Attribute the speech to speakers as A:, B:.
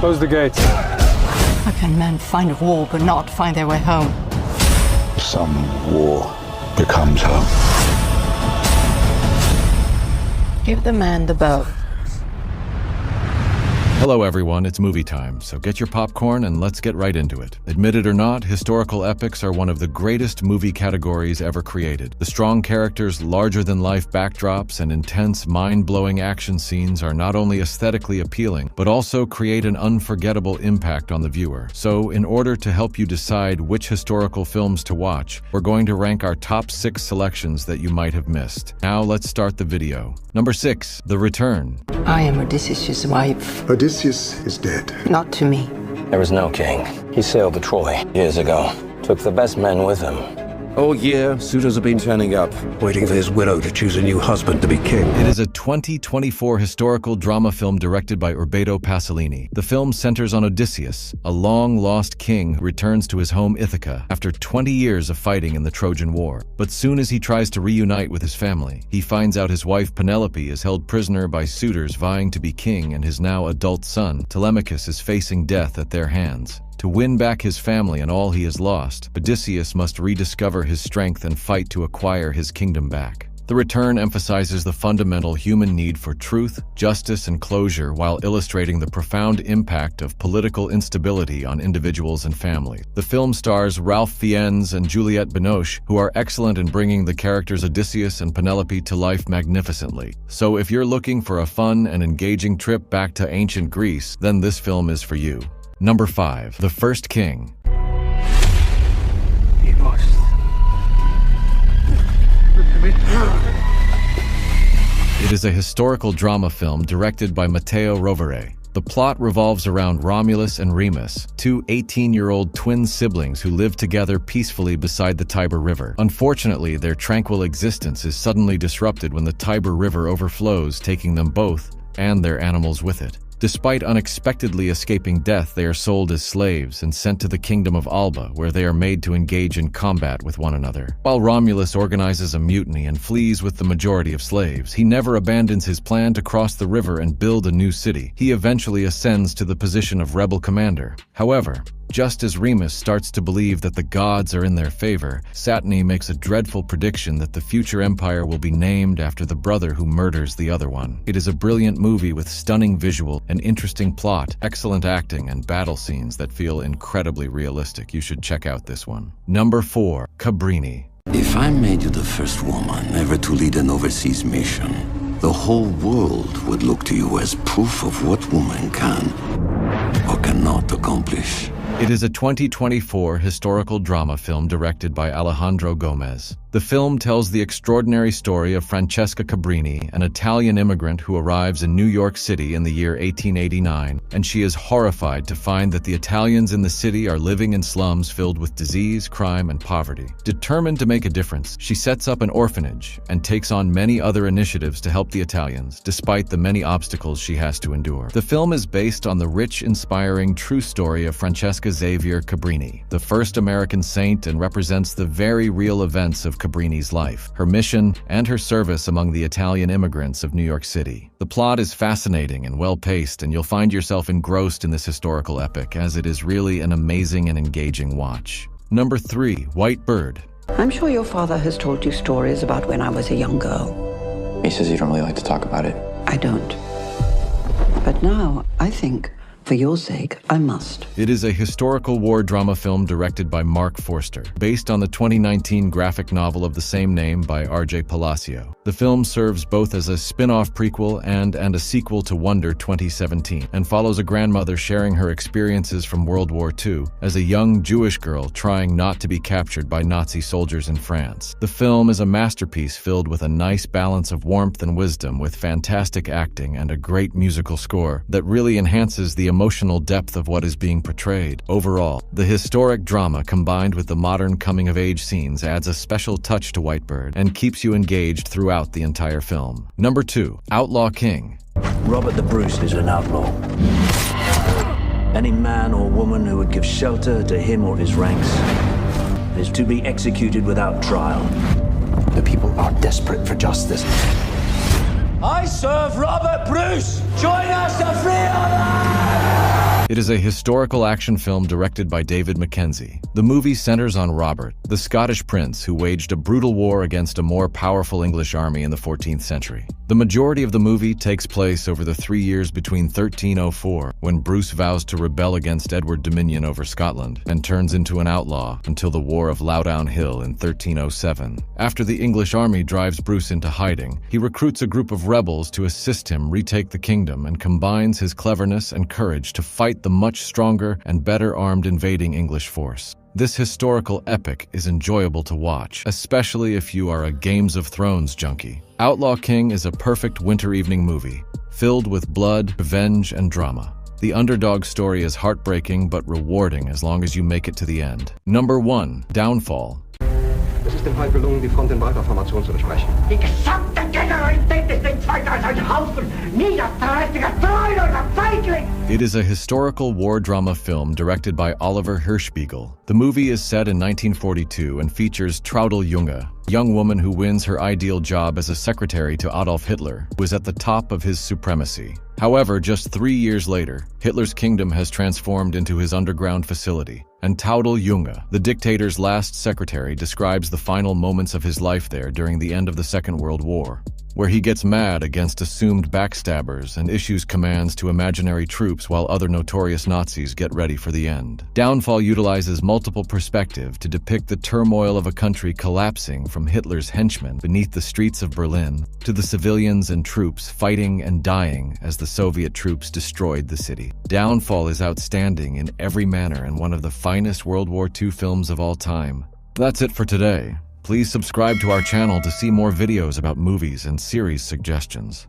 A: Close the gates.
B: How can men find a war but not find their way home?
C: Some war becomes home.
B: Give the man the bow.
D: Hello everyone, it's movie time, so get your popcorn and let's get right into it. Admit it or not, historical epics are one of the greatest movie categories ever created. The strong characters, larger-than-life backdrops, and intense, mind-blowing action scenes are not only aesthetically appealing, but also create an unforgettable impact on the viewer. So, in order to help you decide which historical films to watch, we're going to rank our top 6 selections that you might have missed. Now let's start the video. Number 6, The Return.
B: I am Odysseus' wife.
C: Odysseus is dead.
B: Not to me.
E: There was no king. He sailed to Troy years ago. Took the best men with him.
F: All year, suitors have been turning up, waiting for his widow to choose a new husband to be king.
D: It is a 2024 historical drama film directed by Roberto Pasolini. The film centers on Odysseus, a long-lost king who returns to his home Ithaca after 20 years of fighting in the Trojan War. But soon as he tries to reunite with his family, he finds out his wife Penelope is held prisoner by suitors vying to be king, and his now adult son, Telemachus, is facing death at their hands. To win back his family and all he has lost, Odysseus must rediscover his strength and fight to acquire his kingdom back. The Return emphasizes the fundamental human need for truth, justice, and closure while illustrating the profound impact of political instability on individuals and families. The film stars Ralph Fiennes and Juliette Binoche, who are excellent in bringing the characters Odysseus and Penelope to life magnificently. So if you're looking for a fun and engaging trip back to ancient Greece, then this film is for you. Number 5, The First King. It is a historical drama film directed by Matteo Rovere. The plot revolves around Romulus and Remus, two 18-year-old twin siblings who live together peacefully beside the Tiber River. Unfortunately, their tranquil existence is suddenly disrupted when the Tiber River overflows, taking them both and their animals with it. Despite unexpectedly escaping death, they are sold as slaves and sent to the kingdom of Alba, where they are made to engage in combat with one another. While Romulus organizes a mutiny and flees with the majority of slaves, he never abandons his plan to cross the river and build a new city. He eventually ascends to the position of rebel commander. However, just as Remus starts to believe that the gods are in their favor, Satani makes a dreadful prediction that the future empire will be named after the brother who murders the other one. It is a brilliant movie with stunning visual, an interesting plot, excellent acting, and battle scenes that feel incredibly realistic. You should check out this one. Number 4, Cabrini.
G: If I made you the first woman ever to lead an overseas mission, the whole world would look to you as proof of what woman can or cannot accomplish.
D: It is a 2024 historical drama film directed by Alejandro Gomez. The film tells the extraordinary story of Francesca Cabrini, an Italian immigrant who arrives in New York City in the year 1889, and she is horrified to find that the Italians in the city are living in slums filled with disease, crime, and poverty. Determined to make a difference, she sets up an orphanage and takes on many other initiatives to help the Italians, despite the many obstacles she has to endure. The film is based on the rich, inspiring, true story of Francesca Xavier Cabrini, the first American saint, and represents the very real events of Cabrini's life, her mission, and her service among the Italian immigrants of New York City. The plot is fascinating and well-paced, and you'll find yourself engrossed in this historical epic, as it is really an amazing and engaging watch. Number 3, White Bird.
H: I'm sure your father has told you stories about when I was a young girl.
E: He says you don't really like to talk about it.
H: I don't. But now, I think, for your sake, I must.
D: It is a historical war drama film directed by Mark Forster, based on the 2019 graphic novel of the same name by R.J. Palacio. The film serves both as a spin-off prequel and a sequel to Wonder 2017, and follows a grandmother sharing her experiences from World War II as a young Jewish girl trying not to be captured by Nazi soldiers in France. The film is a masterpiece filled with a nice balance of warmth and wisdom, with fantastic acting and a great musical score that really enhances the emotional depth of what is being portrayed. Overall, the historic drama combined with the modern coming-of-age scenes adds a special touch to White Bird and keeps you engaged throughout the entire film. Number 2, Outlaw King.
F: Robert the Bruce is an outlaw. Any man or woman who would give shelter to him or his ranks is to be executed without trial.
E: The people are desperate for justice.
I: I serve Robert Bruce! Join us to free our land!
D: It is a historical action film directed by David Mackenzie. The movie centers on Robert, the Scottish prince who waged a brutal war against a more powerful English army in the 14th century. The majority of the movie takes place over the 3 years between 1304, when Bruce vows to rebel against Edward's dominion over Scotland, and turns into an outlaw until the War of Loudoun Hill in 1307. After the English army drives Bruce into hiding, he recruits a group of rebels to assist him retake the kingdom and combines his cleverness and courage to fight the much stronger and better armed invading English force. This historical epic is enjoyable to watch, especially if you are a Games of Thrones junkie. Outlaw King is a perfect winter evening movie, filled with blood, revenge, and drama. The underdog story is heartbreaking but rewarding as long as you make it to the end. Number 1. Downfall.
A: Es ist dem Fall gelungen, die Front in breiter Formation zu besprechen. Die gesamte Generalität ist in zwei als ein Haufen niederträchtiger, treuloser Feigling!
D: It is a historical war drama film directed by Oliver Hirschbiegel. The movie is set in 1942 and features Traudl Junge, a young woman who wins her ideal job as a secretary to Adolf Hitler, who is at the top of his supremacy. However, just 3 years later, Hitler's kingdom has transformed into his underground facility, and Traudl Junge, the dictator's last secretary, describes the final moments of his life there during the end of the Second World War, where he gets mad against assumed backstabbers and issues commands to imaginary troops while other notorious Nazis get ready for the end. Downfall utilizes multiple perspectives to depict the turmoil of a country collapsing from Hitler's henchmen beneath the streets of Berlin to the civilians and troops fighting and dying as the Soviet troops destroyed the city. Downfall is outstanding in every manner and one of the finest World War II films of all time. That's it for today. Please subscribe to our channel to see more videos about movies and series suggestions.